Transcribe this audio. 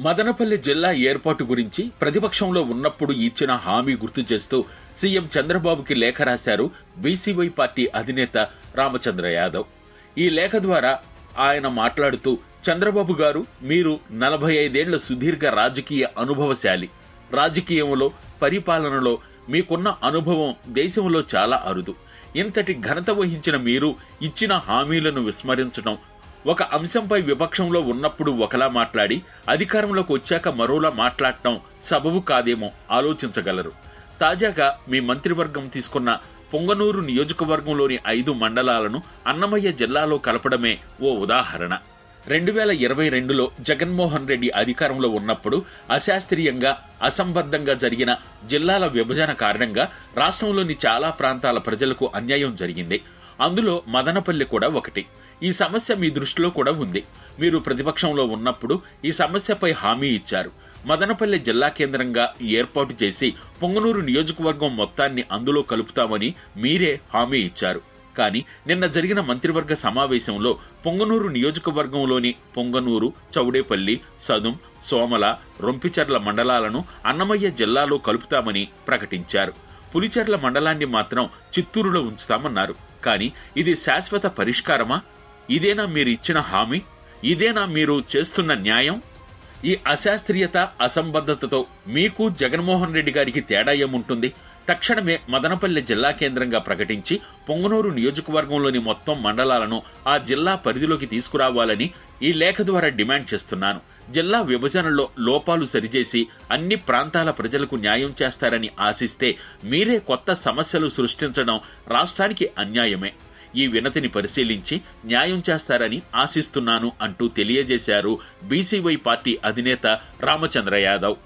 మదనపల్లి జిల్లా ఏర్పాటు గురించి ప్రతిపక్షంలో ఉన్నప్పుడు ఇచ్చిన హామీ గుర్తు చేస్తూ సీఎం చంద్రబాబుకి లేఖ రాశారు బీసీవై పార్టీ అధినేత రామచంద్ర యాదవ్. ఈ లేఖ ద్వారా ఆయన మాట్లాడుతూ, చంద్రబాబు గారు, మీరు 45 ఏళ్ల సుదీర్ఘ రాజకీయ అనుభవశాలి. రాజకీయంలో, పరిపాలనలో మీకున్న అనుభవం దేశంలో చాలా అరుదు. ఇంతటి ఘనత వహించిన మీరు ఇచ్చిన హామీలను విస్మరించడం, ఒక అంశంపై విపక్షంలో ఉన్నప్పుడు ఒకలా మాట్లాడి అధికారంలోకి వచ్చాక మరోలా మాట్లాడటం సబబు కాదేమో ఆలోచించగలరు. తాజాగా మీ మంత్రివర్గం తీసుకున్న పొంగనూరు నియోజకవర్గంలోని 5 మండలాలను అన్నమయ్య జిల్లాలో కలపడమే ఓ ఉదాహరణ. 2022లో జగన్మోహన్ రెడ్డి అధికారంలో ఉన్నప్పుడు అశాస్త్రీయంగా, అసంబద్ధంగా జరిగిన జిల్లాల విభజన కారణంగా రాష్ట్రంలోని చాలా ప్రాంతాల ప్రజలకు అన్యాయం జరిగింది. అందులో మదనపల్లి కూడా ఒకటి. ఈ సమస్య మీ దృష్టిలో కూడా ఉంది. మీరు ప్రతిపక్షంలో ఉన్నప్పుడు ఈ సమస్యపై హామీ ఇచ్చారు. మదనపల్లి జిల్లా కేంద్రంగా ఏర్పాటు చేసి పొంగనూరు నియోజకవర్గం మొత్తాన్ని అందులో కలుపుతామని మీరే హామీ ఇచ్చారు. కానీ నిన్న జరిగిన మంత్రివర్గ సమావేశంలో పొంగనూరు నియోజకవర్గంలోని పొంగనూరు, చౌడేపల్లి, సదుం, సోమల, రొంపిచెర్ల మండలాలను అన్నమయ్య జిల్లాలో కలుపుతామని ప్రకటించారు. పులిచెర్ల మండలాన్ని మాత్రం చిత్తూరులో ఉంచుతామన్నారు. కానీ ఇది శాశ్వత పరిష్కారమా? ఇదేనా మీరు ఇచ్చిన హామీ? ఇదేనా మీరు చేస్తున్న న్యాయం? ఈ అశాస్త్రీయత, అసంబద్ధతతో మీకు, జగన్మోహన్ రెడ్డి గారికి తేడా ఏముంటుంది? తక్షణమే మదనపల్లి జిల్లా కేంద్రంగా ప్రకటించి పొంగనూరు నియోజకవర్గంలోని మొత్తం మండలాలను ఆ జిల్లా పరిధిలోకి తీసుకురావాలని ఈ లేఖ ద్వారా డిమాండ్ చేస్తున్నాను. జిల్లా విభజనలో లోపాలు సరిచేసి అన్ని ప్రాంతాల ప్రజలకు న్యాయం చేస్తారని ఆశిస్తే మీరే కొత్త సమస్యలు సృష్టించడం రాష్ట్రానికి అన్యాయమే. ఈ వినతిని పరిశీలించి న్యాయం చేస్తారని ఆశిస్తున్నాను అంటూ తెలియజేశారు బీసీవై పార్టీ అధినేత రామచంద్ర యాదవ్.